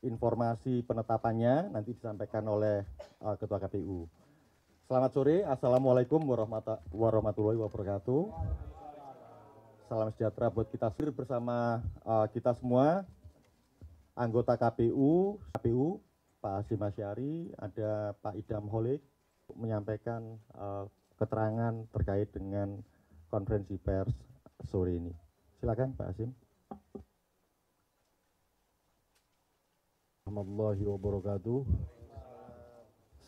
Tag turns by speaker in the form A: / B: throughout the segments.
A: Informasi penetapannya nanti disampaikan oleh Ketua KPU. Selamat sore, Assalamualaikum warahmatullahi wabarakatuh. Salam sejahtera buat kita bersama kita semua, anggota KPU, Pak Hasyim Asy'ari, ada Pak Idham Holik, menyampaikan keterangan terkait dengan konferensi pers sore ini. Silakan Pak Hasyim.
B: Warahmatullahi wabarakatuh.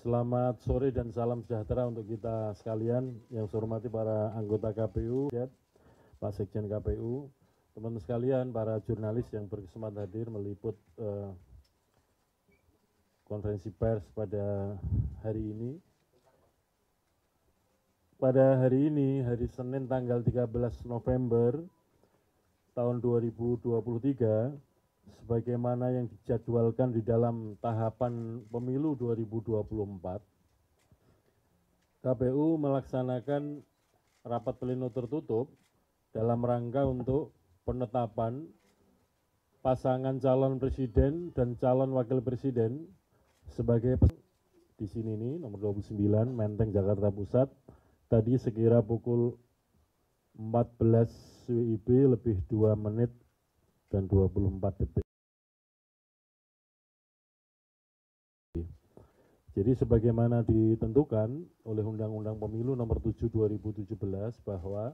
B: Selamat sore dan salam sejahtera untuk kita sekalian. Yang saya hormati para anggota KPU, Pak Sekjen KPU, teman-teman sekalian, para jurnalis yang berkesempatan hadir meliput konferensi pers pada hari ini. Pada hari ini, hari Senin tanggal 13 November tahun 2023, sebagaimana yang dijadwalkan di dalam tahapan pemilu 2024, KPU melaksanakan rapat pleno tertutup dalam rangka untuk penetapan pasangan calon presiden dan calon wakil presiden sebagai di sini nih, nomor 29, Menteng, Jakarta Pusat, tadi sekira pukul 14 WIB lebih 2 menit dan 24 detik. Jadi sebagaimana ditentukan oleh Undang-Undang Pemilu nomor 7 2017 bahwa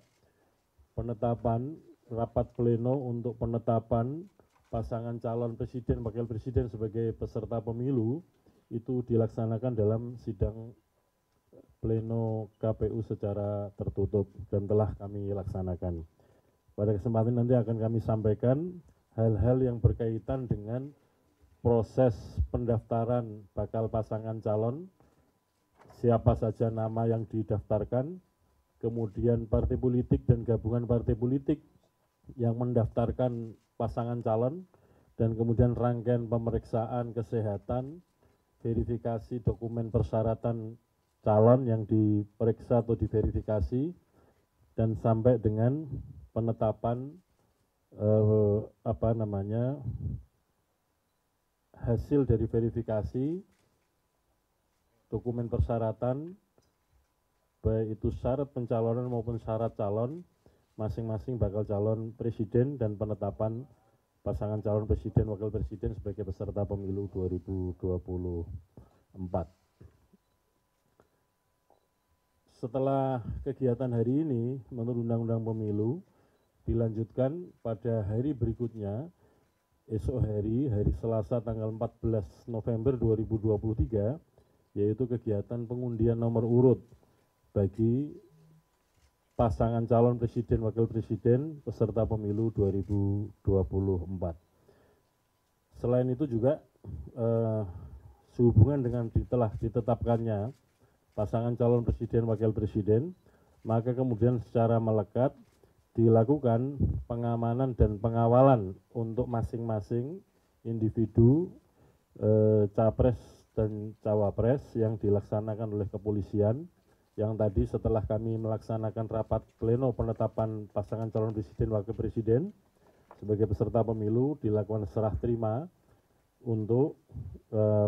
B: penetapan rapat pleno untuk penetapan pasangan calon presiden wakil presiden sebagai peserta pemilu itu dilaksanakan dalam sidang pleno KPU secara tertutup dan telah kami laksanakan. Pada kesempatan nanti akan kami sampaikan hal-hal yang berkaitan dengan proses pendaftaran bakal pasangan calon, siapa saja nama yang didaftarkan, kemudian partai politik dan gabungan partai politik yang mendaftarkan pasangan calon, dan kemudian rangkaian pemeriksaan kesehatan, verifikasi dokumen persyaratan calon yang diperiksa atau diverifikasi, dan sampai dengan penetapan hasil dari verifikasi dokumen persyaratan, baik itu syarat pencalonan maupun syarat calon masing-masing bakal calon presiden dan penetapan pasangan calon presiden wakil presiden sebagai peserta pemilu 2024. Setelah kegiatan hari ini menurut Undang-Undang Pemilu dilanjutkan pada hari berikutnya, esok hari Selasa tanggal 14 November 2023, yaitu kegiatan pengundian nomor urut bagi pasangan calon presiden wakil presiden peserta pemilu 2024. Selain itu juga sehubungan dengan telah ditetapkannya pasangan calon presiden wakil presiden, maka kemudian secara melekat dilakukan pengamanan dan pengawalan untuk masing-masing individu capres dan cawapres yang dilaksanakan oleh kepolisian, yang tadi setelah kami melaksanakan rapat pleno penetapan pasangan calon presiden wakil presiden sebagai peserta pemilu dilakukan serah terima untuk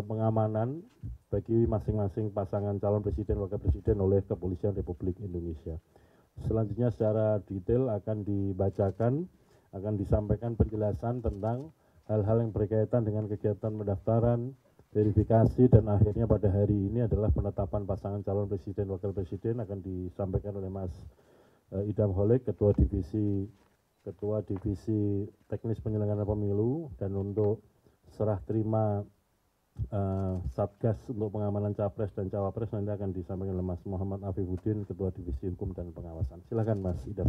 B: pengamanan bagi masing-masing pasangan calon presiden wakil presiden oleh Kepolisian Republik Indonesia. Selanjutnya secara detail akan dibacakan, akan disampaikan penjelasan tentang hal-hal yang berkaitan dengan kegiatan pendaftaran, verifikasi, dan akhirnya pada hari ini adalah penetapan pasangan calon presiden wakil presiden akan disampaikan oleh Mas Idham Holik, Ketua Divisi Teknis Penyelenggaraan Pemilu, dan untuk serah terima Satgas untuk pengamanan capres dan cawapres nanti akan disampaikan oleh Mas Muhammad Afifuddin, Ketua Divisi Hukum dan Pengawasan. Silakan Mas Idham.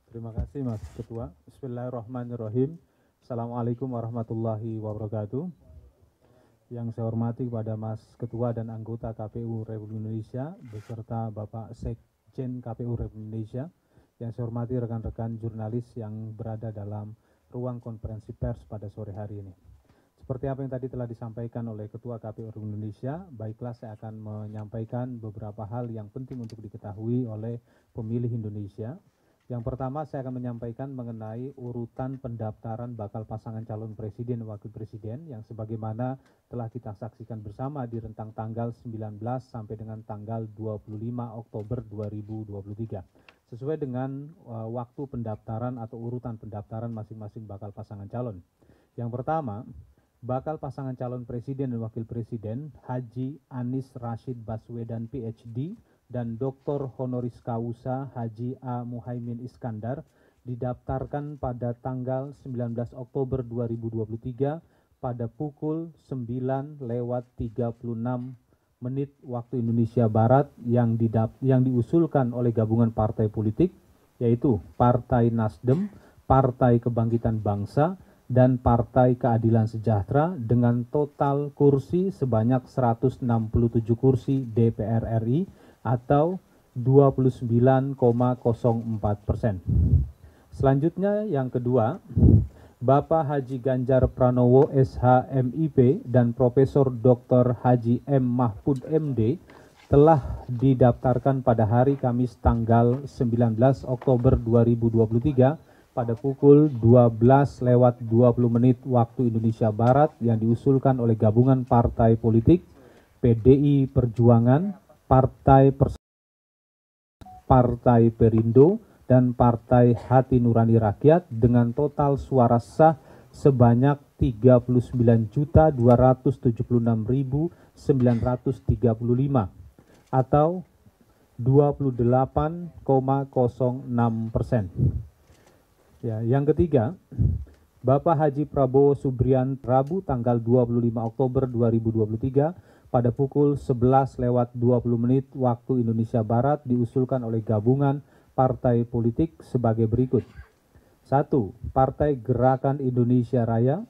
C: Terima kasih Mas Ketua. Bismillahirrahmanirrahim. Assalamualaikum warahmatullahi wabarakatuh. Yang saya hormati kepada Mas Ketua dan anggota KPU Republik Indonesia beserta Bapak Sekjen KPU Republik Indonesia. Yang saya hormati rekan-rekan jurnalis yang berada dalam ruang konferensi pers pada sore hari ini. Seperti apa yang tadi telah disampaikan oleh Ketua KPU Republik Indonesia, baiklah saya akan menyampaikan beberapa hal yang penting untuk diketahui oleh pemilih Indonesia. Yang pertama saya akan menyampaikan mengenai urutan pendaftaran bakal pasangan calon presiden dan wakil presiden yang sebagaimana telah kita saksikan bersama di rentang tanggal 19 sampai dengan tanggal 25 Oktober 2023. Sesuai dengan waktu pendaftaran atau urutan pendaftaran masing-masing bakal pasangan calon. Yang pertama, bakal pasangan calon presiden dan wakil presiden Haji Anies Rashid Baswedan PhD dan Dr. Honoris Causa Haji A. Muhaimin Iskandar didaftarkan pada tanggal 19 Oktober 2023 pada pukul 9:36 waktu Indonesia Barat yang diusulkan oleh gabungan partai politik yaitu Partai Nasdem, Partai Kebangkitan Bangsa, dan Partai Keadilan Sejahtera dengan total kursi sebanyak 167 kursi DPR RI atau 29,04%. Selanjutnya yang kedua, Bapak Haji Ganjar Pranowo SH MIP dan Profesor Dr. Haji M. Mahfud MD telah didaftarkan pada hari Kamis tanggal 19 Oktober 2023 pada pukul 12:20 waktu Indonesia Barat yang diusulkan oleh gabungan partai politik PDI Perjuangan, Partai Perindo, dan Partai Hati Nurani Rakyat dengan total suara sah sebanyak 39.276.935 atau 28,06%. Ya, yang ketiga, Bapak Haji Prabowo Subianto Rabu tanggal 25 Oktober 2023 pada pukul 11:20 waktu Indonesia Barat diusulkan oleh gabungan partai politik sebagai berikut. 1. Partai Gerakan Indonesia Raya.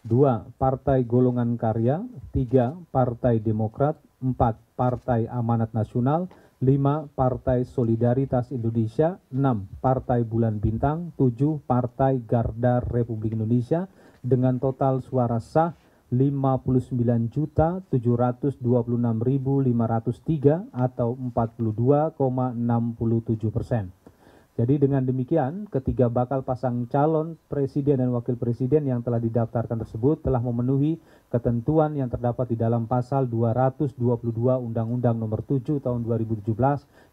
C: 2. Partai Golongan Karya. 3. Partai Demokrat. 4. Partai Amanat Nasional. 5. Partai Solidaritas Indonesia. 6. Partai Bulan Bintang. 7. Partai Garda Republik Indonesia dengan total suara sah 59.726.503 atau 42,67%. Jadi dengan demikian, ketiga bakal pasang calon presiden dan wakil presiden yang telah didaftarkan tersebut telah memenuhi ketentuan yang terdapat di dalam pasal 222 Undang-Undang Nomor 7 Tahun 2017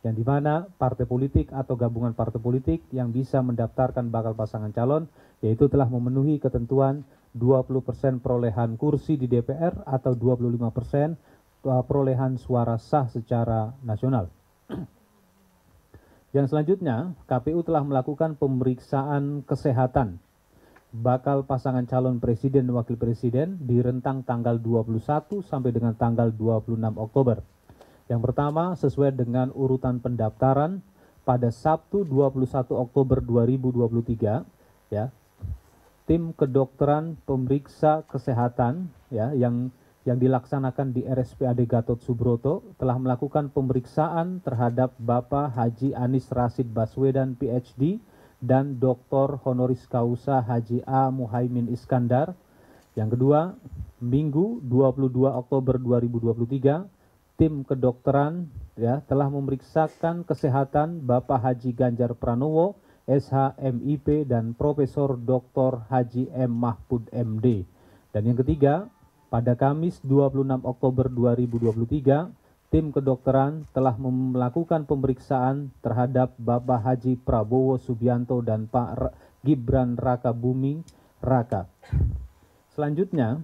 C: yang dimana partai politik atau gabungan partai politik yang bisa mendaftarkan bakal pasangan calon yaitu telah memenuhi ketentuan 20% perolehan kursi di DPR atau 25% perolehan suara sah secara nasional. Yang selanjutnya, KPU telah melakukan pemeriksaan kesehatan bakal pasangan calon presiden dan wakil presiden di rentang tanggal 21 sampai dengan tanggal 26 Oktober. Yang pertama, sesuai dengan urutan pendaftaran pada Sabtu 21 Oktober 2023, ya, tim kedokteran pemeriksa kesehatan ya yang dilaksanakan di RSPAD Gatot Subroto telah melakukan pemeriksaan terhadap Bapak Haji Anies Rashid Baswedan PhD dan Dr. Honoris Causa Haji A. Muhaimin Iskandar. Yang kedua, Minggu 22 Oktober 2023, tim kedokteran ya telah memeriksakan kesehatan Bapak Haji Ganjar Pranowo SH MIP dan Profesor Dr. Haji M. Mahfud MD. Dan yang ketiga, pada Kamis 26 Oktober 2023, tim kedokteran telah melakukan pemeriksaan terhadap Bapak Haji Prabowo Subianto dan Pak Gibran Raka Buming Raka. Selanjutnya,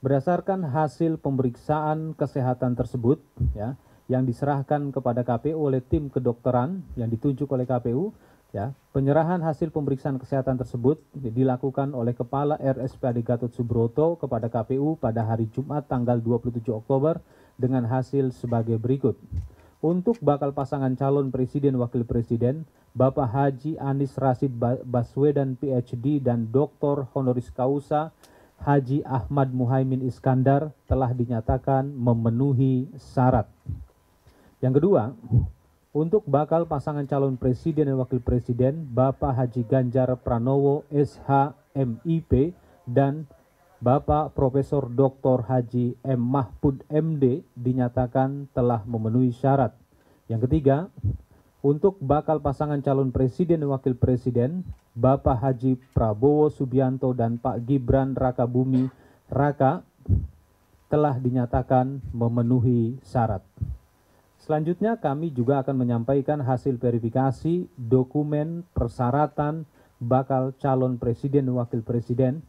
C: berdasarkan hasil pemeriksaan kesehatan tersebut, ya, yang diserahkan kepada KPU oleh tim kedokteran yang ditunjuk oleh KPU, ya, penyerahan hasil pemeriksaan kesehatan tersebut dilakukan oleh Kepala RSPAD Gatot Subroto kepada KPU pada hari Jumat tanggal 27 Oktober dengan hasil sebagai berikut. Untuk bakal pasangan calon presiden wakil presiden, Bapak Haji Anies Rashid Baswedan PhD dan Dr. Honoris Causa Haji Ahmad Muhaimin Iskandar telah dinyatakan memenuhi syarat. Yang kedua, untuk bakal pasangan calon presiden dan wakil presiden, Bapak Haji Ganjar Pranowo SH MIP dan Bapak Profesor Dr. Haji M. Mahfud MD dinyatakan telah memenuhi syarat. Yang ketiga, untuk bakal pasangan calon presiden dan wakil presiden, Bapak Haji Prabowo Subianto dan Pak Gibran Rakabuming Raka telah dinyatakan memenuhi syarat. Selanjutnya kami juga akan menyampaikan hasil verifikasi dokumen persyaratan bakal calon presiden dan wakil presiden.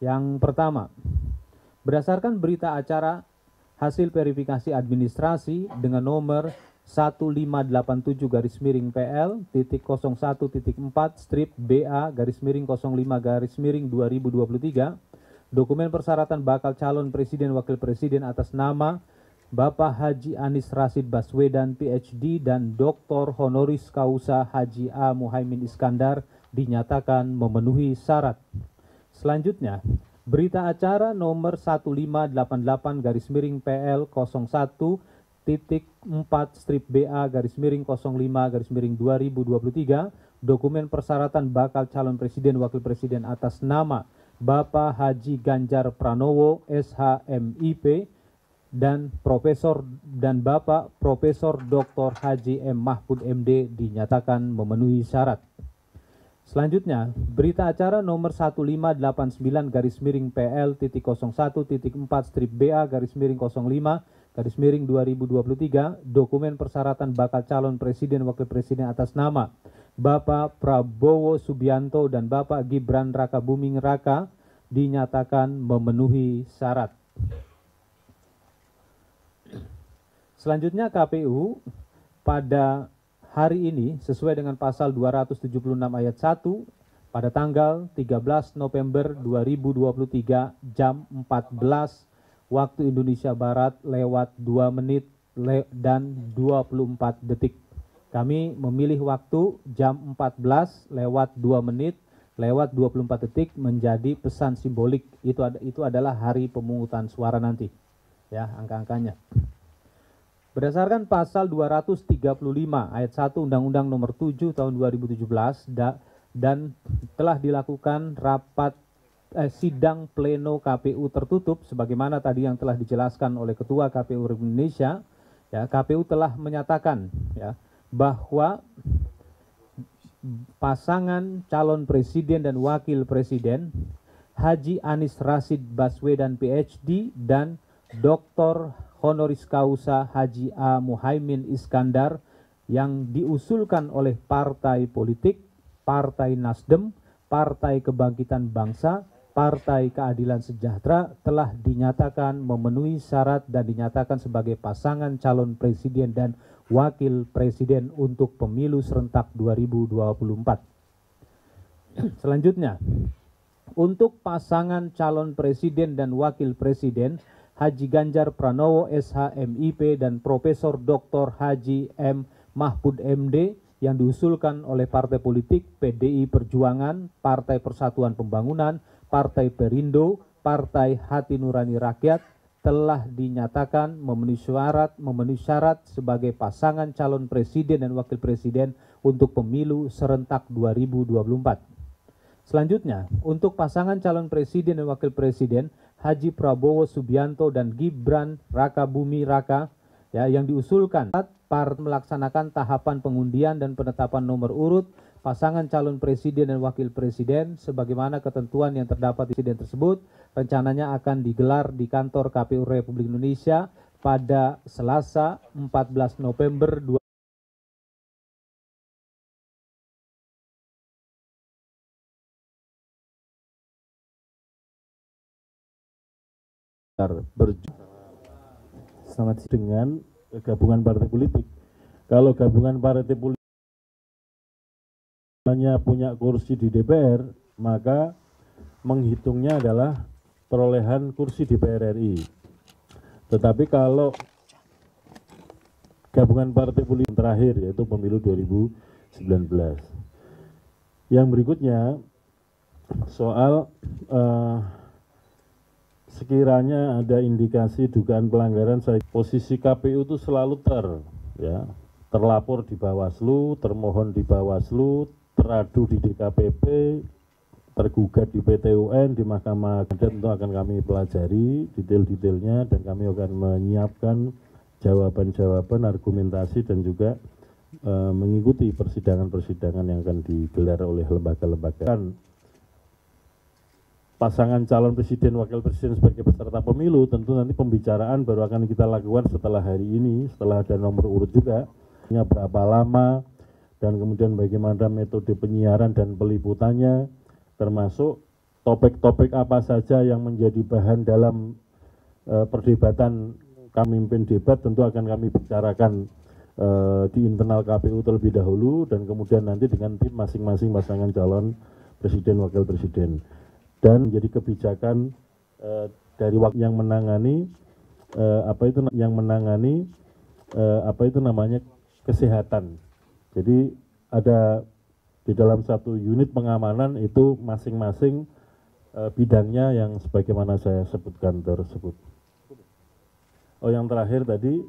C: Yang pertama, berdasarkan berita acara hasil verifikasi administrasi dengan nomor 1587-4/BA-05-05-2023, dokumen persyaratan bakal calon presiden wakil presiden atas nama Bapak Haji Anies Rashid Baswedan PhD dan Dr. Honoris Causa Haji A. Muhaimin Iskandar dinyatakan memenuhi syarat. Selanjutnya, berita acara nomor 1588-PL01.4/BA-05-2023, dokumen persyaratan bakal calon presiden wakil presiden atas nama Bapak Haji Ganjar Pranowo SHMIP dan Bapak Profesor Dr. Haji M. Mahfud MD dinyatakan memenuhi syarat. Selanjutnya, berita acara nomor 1589-PL.01.4/BA-05-2023, dokumen persyaratan bakal calon presiden wakil presiden atas nama Bapak Prabowo Subianto dan Bapak Gibran Rakabuming Raka dinyatakan memenuhi syarat. Selanjutnya KPU pada hari ini sesuai dengan pasal 276 ayat 1 pada tanggal 13 November 2023 jam 14 waktu Indonesia Barat lewat 2 menit dan 24 detik. Kami memilih waktu jam 14 lewat 2 menit lewat 24 detik menjadi pesan simbolik. Itu adalah hari pemungutan suara nanti. Ya, angka-angkanya. Berdasarkan pasal 235 ayat 1 Undang-Undang Nomor 7 Tahun 2017 dan telah dilakukan sidang pleno KPU tertutup sebagaimana tadi yang telah dijelaskan oleh Ketua KPU Republik Indonesia, ya, KPU telah menyatakan ya bahwa pasangan calon presiden dan wakil presiden Haji Anies Rashid Baswedan PhD dan Dr. Honoris Causa Haji A. Muhaimin Iskandar yang diusulkan oleh partai politik, Partai Nasdem, Partai Kebangkitan Bangsa, Partai Keadilan Sejahtera telah dinyatakan memenuhi syarat dan dinyatakan sebagai pasangan calon presiden dan wakil presiden untuk pemilu serentak 2024. Selanjutnya, untuk pasangan calon presiden dan wakil presiden Haji Ganjar Pranowo SHMIP dan Profesor Dr. Haji M. Mahfud MD yang diusulkan oleh partai politik PDI Perjuangan, Partai Persatuan Pembangunan, Partai Perindo, Partai Hati Nurani Rakyat telah dinyatakan memenuhi syarat sebagai pasangan calon presiden dan wakil presiden untuk pemilu serentak 2024. Selanjutnya, untuk pasangan calon presiden dan wakil presiden Haji Prabowo Subianto dan Gibran Rakabuming Raka ya, yang diusulkan melaksanakan tahapan pengundian dan penetapan nomor urut pasangan calon presiden dan wakil presiden sebagaimana ketentuan yang terdapat di presiden tersebut rencananya akan digelar di kantor KPU Republik Indonesia pada Selasa 14 November 2023.
B: Sangat dengan gabungan partai politik. Kalau gabungan partai politik hanya punya kursi di DPR, maka menghitungnya adalah perolehan kursi DPR RI. Tetapi kalau gabungan partai politik terakhir yaitu pemilu 2019. Yang berikutnya soal sekiranya ada indikasi dugaan pelanggaran, posisi KPU itu selalu terlapor di Bawaslu, termohon di Bawaslu, teradu di DKPP, tergugat di PT UN, di Mahkamah Adat, tentu akan kami pelajari detail-detailnya dan kami akan menyiapkan jawaban-jawaban, argumentasi dan juga mengikuti persidangan-persidangan yang akan digelar oleh lembaga-lembaga. Pasangan calon presiden, wakil presiden sebagai peserta pemilu, tentu nanti pembicaraan baru akan kita lakukan setelah hari ini, setelah ada nomor urut juga, berapa lama, dan kemudian bagaimana metode penyiaran dan peliputannya, termasuk topik-topik apa saja yang menjadi bahan dalam perdebatan kami pimpin debat, tentu akan kami bicarakan di internal KPU terlebih dahulu, dan kemudian nanti dengan tim masing-masing pasangan calon presiden, wakil presiden. Dan menjadi kebijakan dari wakil yang menangani kesehatan. Jadi ada di dalam satu unit pengamanan itu masing-masing bidangnya yang sebagaimana saya sebutkan tersebut. Oh, yang terakhir tadi,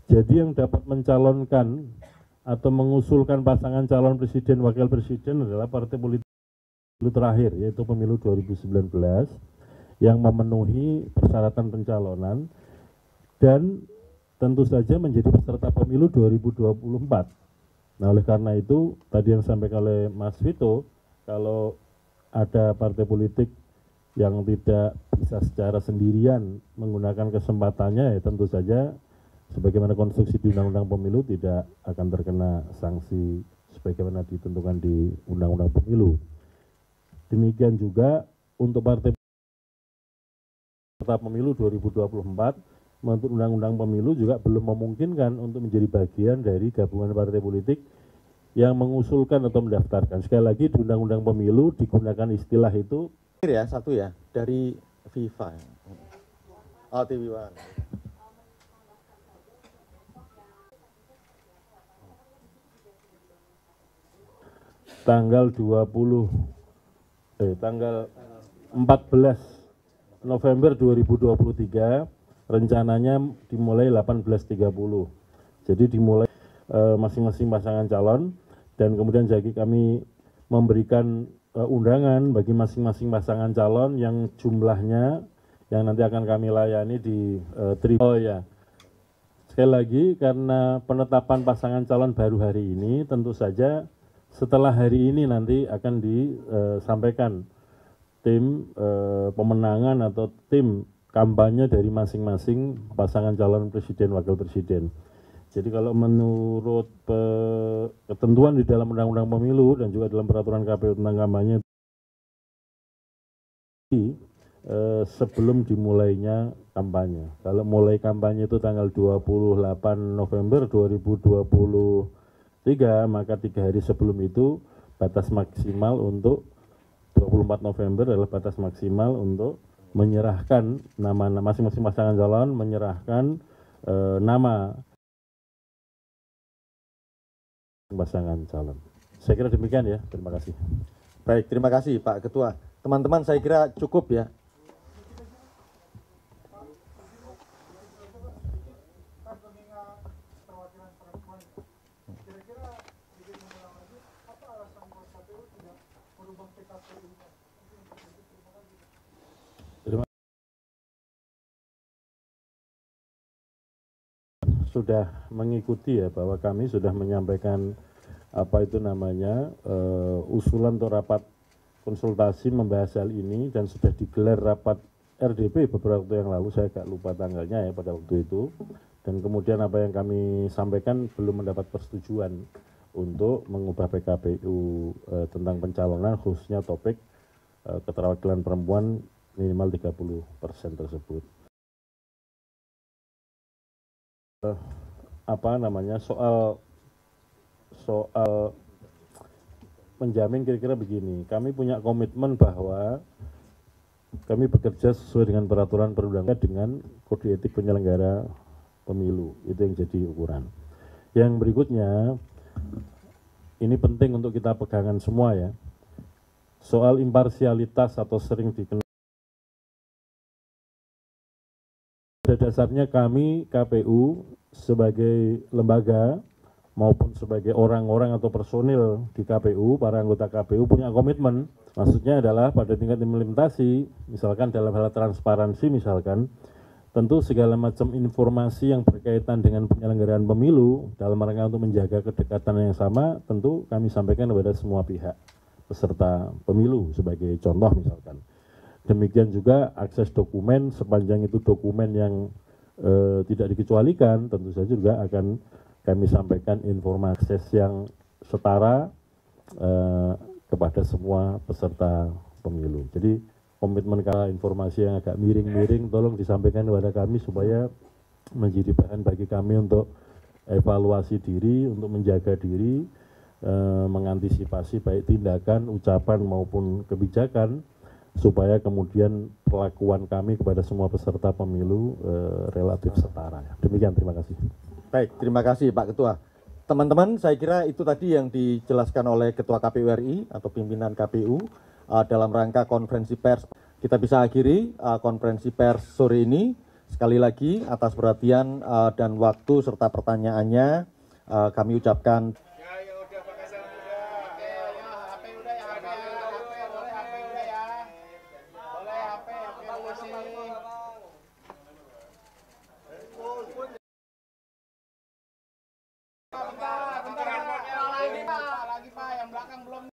B: jadi yang dapat mencalonkan atau mengusulkan pasangan calon presiden wakil presiden adalah partai politik terakhir, yaitu pemilu 2019 yang memenuhi persyaratan pencalonan dan tentu saja menjadi peserta pemilu 2024. Nah, oleh karena itu tadi yang disampaikan oleh Mas Vito, kalau ada partai politik yang tidak bisa secara sendirian menggunakan kesempatannya, ya tentu saja sebagaimana konstruksi di Undang-Undang Pemilu tidak akan terkena sanksi sebagaimana ditentukan di Undang-Undang Pemilu. Demikian juga untuk partai peserta pemilu 2024, menurut Undang-Undang Pemilu juga belum memungkinkan untuk menjadi bagian dari gabungan partai politik yang mengusulkan atau mendaftarkan. Sekali lagi di Undang-Undang Pemilu digunakan istilah itu.
A: Ya, satu ya, dari FIFA. Oh, TV One.
B: Tanggal 14 November 2023, rencananya dimulai 18.30. Jadi dimulai masing-masing pasangan calon, dan kemudian jadi kami memberikan undangan bagi masing-masing pasangan calon yang jumlahnya yang nanti akan kami layani di Oh ya, sekali lagi karena penetapan pasangan calon baru hari ini, tentu saja setelah hari ini nanti akan disampaikan tim pemenangan atau tim kampanye dari masing-masing pasangan calon presiden wakil presiden. Jadi kalau menurut ketentuan di dalam Undang-Undang Pemilu dan juga dalam peraturan KPU tentang kampanye, sebelum dimulainya kampanye. Kalau mulai kampanye itu tanggal 28 November 2023, maka 3 hari sebelum itu batas maksimal untuk 24 November adalah batas maksimal untuk menyerahkan nama masing-masing pasangan calon, menyerahkan nama pasangan calon. Saya kira demikian ya, terima kasih.
A: Baik, terima kasih Pak Ketua. Teman-teman, saya kira cukup ya.
B: Sudah mengikuti ya, bahwa kami sudah menyampaikan usulan untuk rapat konsultasi membahas hal ini, dan sudah digelar rapat RDP beberapa waktu yang lalu, saya agak lupa tanggalnya ya pada waktu itu, dan kemudian apa yang kami sampaikan belum mendapat persetujuan untuk mengubah PKPU tentang pencalonan, khususnya topik keterwakilan perempuan minimal 30% tersebut. Soal menjamin kira-kira begini, kami punya komitmen bahwa kami bekerja sesuai dengan peraturan perundangan dengan kode etik penyelenggara pemilu, itu yang jadi ukuran. Yang berikutnya, ini penting untuk kita pegangan semua ya, soal imparsialitas atau sering dikenal. Pada dasarnya kami KPU sebagai lembaga maupun sebagai orang-orang atau personil di KPU, para anggota KPU punya komitmen. Maksudnya adalah pada tingkat implementasi, misalkan dalam hal transparansi misalkan, tentu segala macam informasi yang berkaitan dengan penyelenggaraan pemilu dalam rangka untuk menjaga kedekatan yang sama, tentu kami sampaikan kepada semua pihak peserta pemilu sebagai contoh misalkan. Demikian juga akses dokumen, sepanjang itu dokumen yang tidak dikecualikan, tentu saja juga akan kami sampaikan informasi akses yang setara kepada semua peserta pemilu. Jadi komitmen kalau informasi yang agak miring-miring tolong disampaikan kepada kami supaya menjadi bahan bagi kami untuk evaluasi diri, untuk menjaga diri, mengantisipasi baik tindakan, ucapan maupun kebijakan supaya kemudian perlakuan kami kepada semua peserta pemilu relatif setara. Demikian, terima kasih.
A: Baik, terima kasih Pak Ketua. Teman-teman, saya kira itu tadi yang dijelaskan oleh Ketua KPU RI atau pimpinan KPU dalam rangka konferensi pers. Kita bisa akhiri konferensi pers sore ini. Sekali lagi atas perhatian dan waktu serta pertanyaannya kami ucapkan
D: Bentar lagi Pak, yang belakang belum.